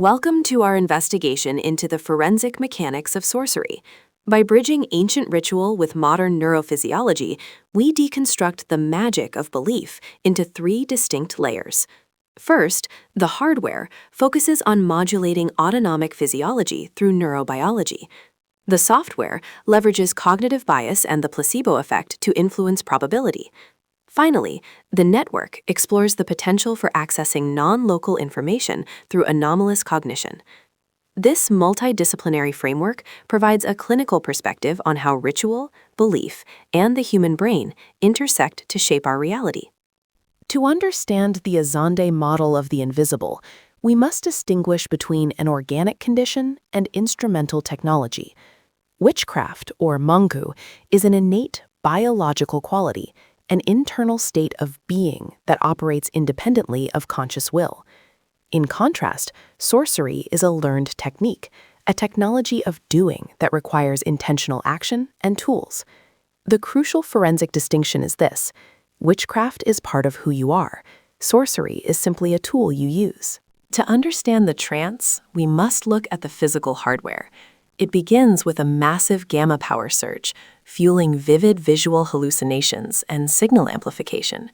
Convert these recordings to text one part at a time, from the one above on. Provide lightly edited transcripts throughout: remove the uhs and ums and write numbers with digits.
Welcome to our investigation into the forensic mechanics of sorcery. By bridging ancient ritual with modern neurophysiology, we deconstruct the magic of belief into three distinct layers. First, the hardware focuses on modulating autonomic physiology through neurobiology. The software leverages cognitive bias and the placebo effect to influence probability. Finally, the network explores the potential for accessing non-local information through anomalous cognition. This multidisciplinary framework provides a clinical perspective on how ritual, belief, and the human brain intersect to shape our reality. To understand the Azande model of the invisible, we must distinguish between an organic condition and instrumental technology. Witchcraft, or mangu, is an innate biological quality, an internal state of being that operates independently of conscious will. In contrast, sorcery is a learned technique, a technology of doing that requires intentional action and tools. The crucial forensic distinction is this: witchcraft is part of who you are. Sorcery is simply a tool you use. To understand the trance, we must look at the physical hardware. It begins with a massive gamma power surge, fueling vivid visual hallucinations and signal amplification.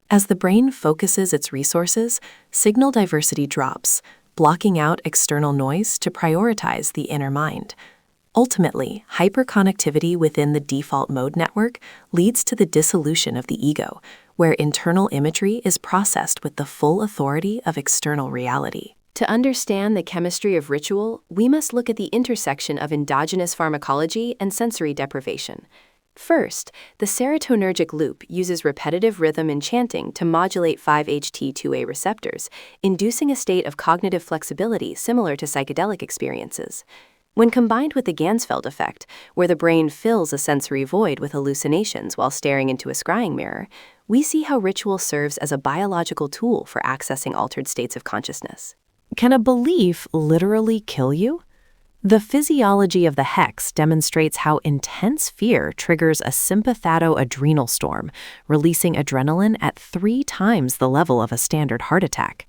As the brain focuses its resources, signal diversity drops, blocking out external noise to prioritize the inner mind. Ultimately, hyperconnectivity within the default mode network leads to the dissolution of the ego, where internal imagery is processed with the full authority of external reality. To understand the chemistry of ritual, we must look at the intersection of endogenous pharmacology and sensory deprivation. First, the serotonergic loop uses repetitive rhythm and chanting to modulate 5-HT2A receptors, inducing a state of cognitive flexibility similar to psychedelic experiences. When combined with the Ganzfeld effect, where the brain fills a sensory void with hallucinations while staring into a scrying mirror, we see how ritual serves as a biological tool for accessing altered states of consciousness. Can a belief literally kill you? The physiology of the hex demonstrates how intense fear triggers a sympathoadrenal storm, releasing adrenaline at 3 times the level of a standard heart attack.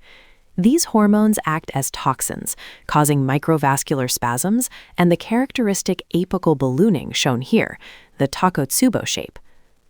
These hormones act as toxins, causing microvascular spasms and the characteristic apical ballooning shown here, the Takotsubo shape.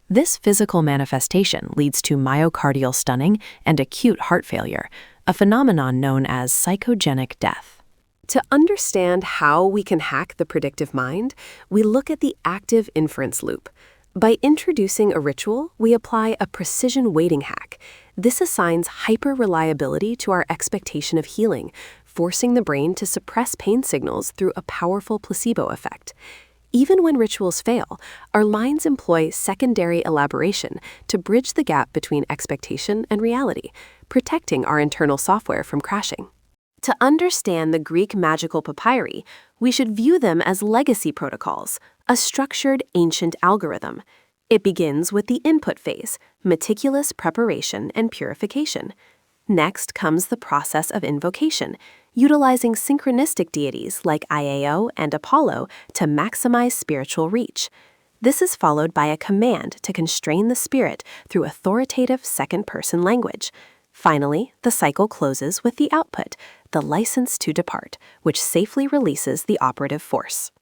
This physical manifestation leads to myocardial stunning and acute heart failure, a phenomenon known as psychogenic death. To understand how we can hack the predictive mind, we look at the active inference loop. By introducing a ritual, we apply a precision weighting hack. This assigns hyper-reliability to our expectation of healing, forcing the brain to suppress pain signals through a powerful placebo effect. Even when rituals fail, our minds employ secondary elaboration to bridge the gap between expectation and reality, protecting our internal software from crashing. To understand the Greek Magical Papyri, we should view them as legacy protocols, a structured ancient algorithm. It begins with the input phase, meticulous preparation and purification. Next comes the process of invocation, utilizing synchronistic deities like Io and Apollo to maximize spiritual reach. This is followed by a command to constrain the spirit through authoritative second-person language. Finally, the cycle closes with the output, the license to depart, which safely releases the operative force.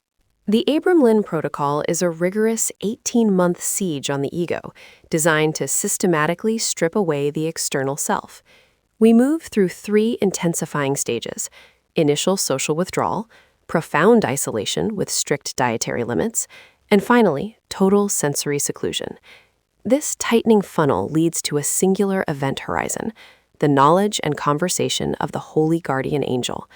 The Abram-Lin protocol is a rigorous 18-month siege on the ego, designed to systematically strip away the external self. We move through 3 intensifying stages: initial social withdrawal, profound isolation with strict dietary limits, and finally, total sensory seclusion. This tightening funnel leads to a singular event horizon, the knowledge and conversation of the holy guardian angel,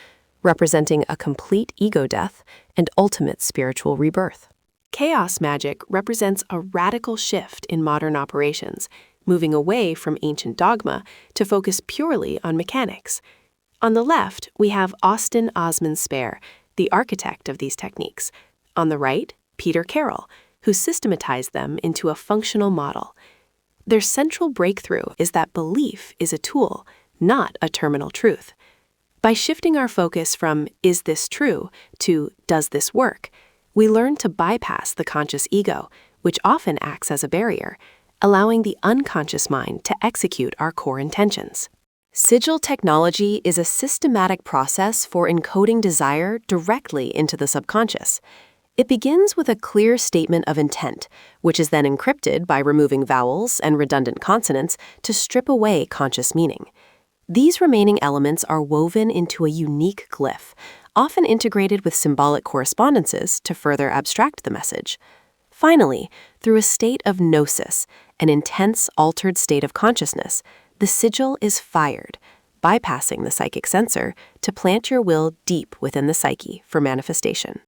representing a complete ego death and ultimate spiritual rebirth. Chaos magic represents a radical shift in modern operations, moving away from ancient dogma to focus purely on mechanics. On the left, we have Austin Osman Spare, the architect of these techniques. On the right, Peter Carroll, who systematized them into a functional model. Their central breakthrough is that belief is a tool, not a terminal truth. By shifting our focus from "is this true" to "does this work," we learn to bypass the conscious ego, which often acts as a barrier, allowing the unconscious mind to execute our core intentions. Sigil Technology is a systematic process for encoding desire directly into the subconscious. It begins with a clear statement of intent, which is then encrypted by removing vowels and redundant consonants to strip away conscious meaning. These remaining elements are woven into a unique glyph, often integrated with symbolic correspondences to further abstract the message. Finally, through a state of gnosis, an intense, altered state of consciousness, the sigil is fired, bypassing the psychic sensor to plant your will deep within the psyche for manifestation.